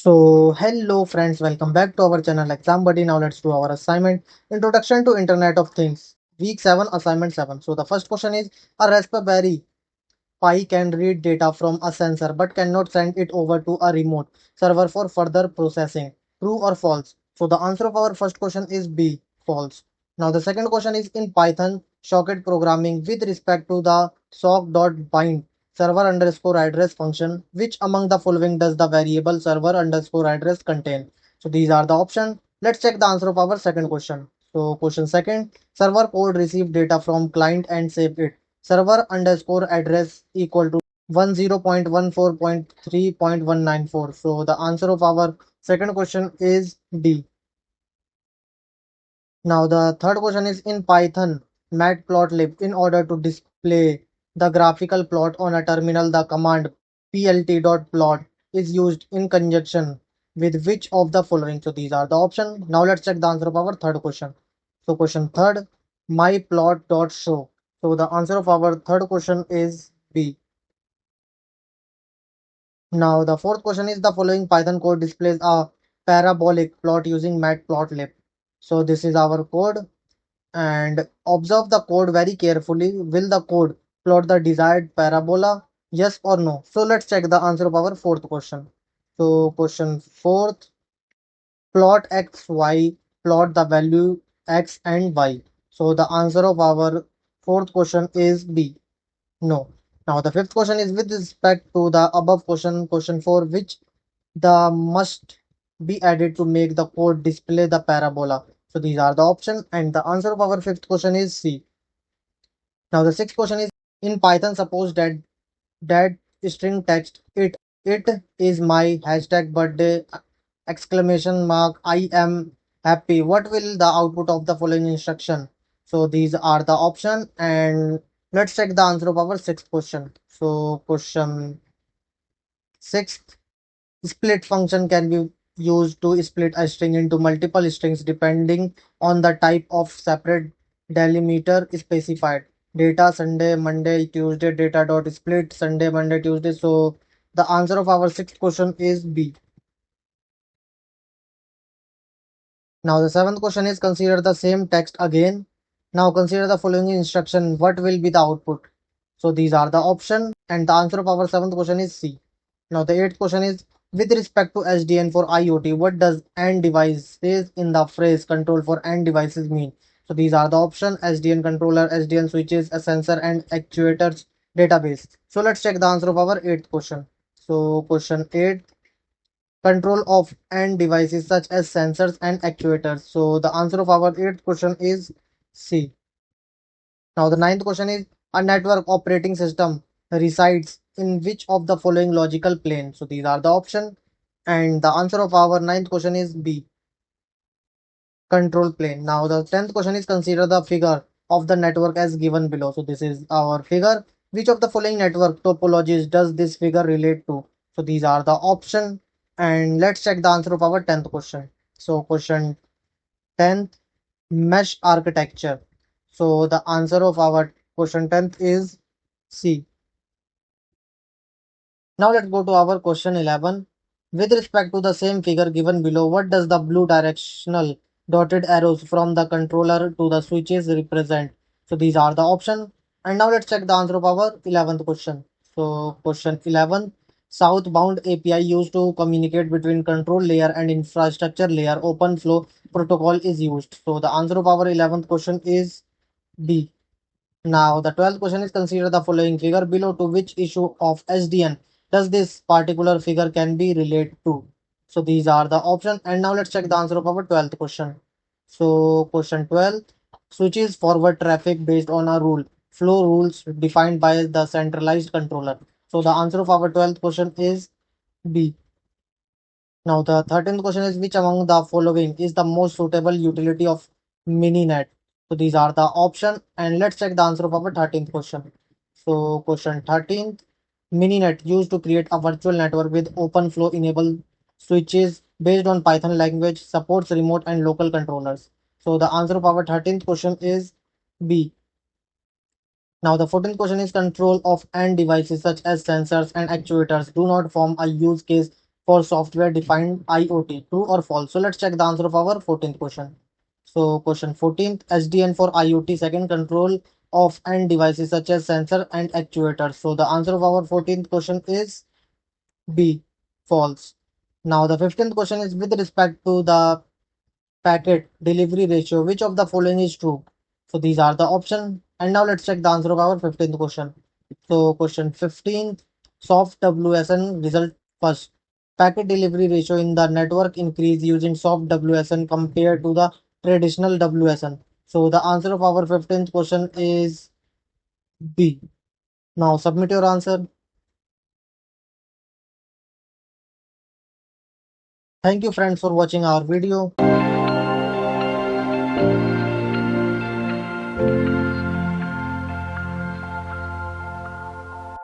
Hello friends, welcome back to our channel Exam Buddy. Now let's do our assignment. Introduction to Internet of Things. Week 7, Assignment 7. So the first question is, a Raspberry Pi can read data from a sensor but cannot send it over to a remote server for further processing. True or false? So the answer of our first question is B, false. Now the second question is, in Python socket programming with respect to the sock.bind server underscore address function, which among the following does the variable server underscore address contain? So these are the options. Let's check the answer of our second question. So question second, server code receive data from client and save it. Server underscore address equal to 10.14.3.194. So the answer of our second question is D. Now the third question is, in Python matplotlib, in order to display the graphical plot on a terminal, the command plt.plot is used in conjunction with which of the following? So these are the options. Now let's check the answer of our third question. So question third, myplot.show. So the answer of our third question is B. Now the fourth question is, the following Python code displays a parabolic plot using matplotlib. So this is our code, and observe the code very carefully. Will the code plot the desired parabola? Yes or no? So let's check the answer of our fourth question. So question fourth, plot x, y, plot the value x and y. So the answer of our fourth question is B. No. Now the fifth question is, with respect to the above question, question 4, which the must be added to make the code display the parabola? So these are the options, and the answer of our fifth question is C. Now the sixth question is, in Python suppose that string text it is my hashtag birthday exclamation mark I am happy. What will the output of the following instruction? So these are the option, and let's check the answer of our sixth question. So question sixth, split function can be used to split a string into multiple strings depending on the type of separate delimiter specified. Data Sunday, Monday, Tuesday, data dot split Sunday, Monday, Tuesday. So the answer of our sixth question is B. Now the seventh question is, consider the same text again. Now consider the following instruction. What will be the output? So these are the option, and the answer of our seventh question is C. Now the eighth question is, with respect to SDN for IoT, what does AND devices in the phrase control for AND devices mean? So these are the option: SDN controller, SDN switches, a sensor and actuators database. So let's check the answer of our eighth question. So question 8, control of AND devices such as sensors and actuators. So the answer of our eighth question is C. Now the ninth question is, a network operating system resides in which of the following logical plane? So these are the option, and the answer of our ninth question is B, control plane. Now the 10th question is, consider the figure of the network as given below. So this is our figure. Which of the following network topologies does this figure relate to? So these are the option, and let's check the answer of our 10th question. So question 10th, mesh architecture. So the answer of our question 10th is C. Now let's go to our question 11. With respect to the same figure given below, what does the blue directional dotted arrows from the controller to the switches represent? So these are the options. And now let's check the answer of our 11th question. So question 11, southbound API used to communicate between control layer and infrastructure layer open flow protocol is used. So the answer of our 11th question is B. Now, the 12th question is, consider the following figure below, to which issue of SDN does this particular figure can be related to? So these are the options. And now let's check the answer of our 12th question. So question 12, switches forward traffic based on a rule, flow rules defined by the centralized controller. So the answer of our 12th question is B. Now the 13th question is, which among the following is the most suitable utility of Mininet? So these are the option, and let's check the answer of our 13th question. So question 13th, Mininet used to create a virtual network with open flow enable switches based on Python language, supports remote and local controllers. So the answer of our 13th question is B. Now the 14th question is, control of end devices such as sensors and actuators do not form a use case for software defined IoT? True or false? So let's check the answer of our 14th question. So question 14th, SDN for IoT, second, control of end devices such as sensor and actuators. So the answer of our 14th question is B, false. Now the 15th question is with respect to the packet delivery ratio, which of the following is true? So these are the options. And now let's check the answer of our 15th question. So question 15, soft WSN result first. Packet delivery ratio in the network increase using soft WSN compared to the traditional WSN. So the answer of our 15th question is B. Now submit your answer. Thank you friends for watching our video.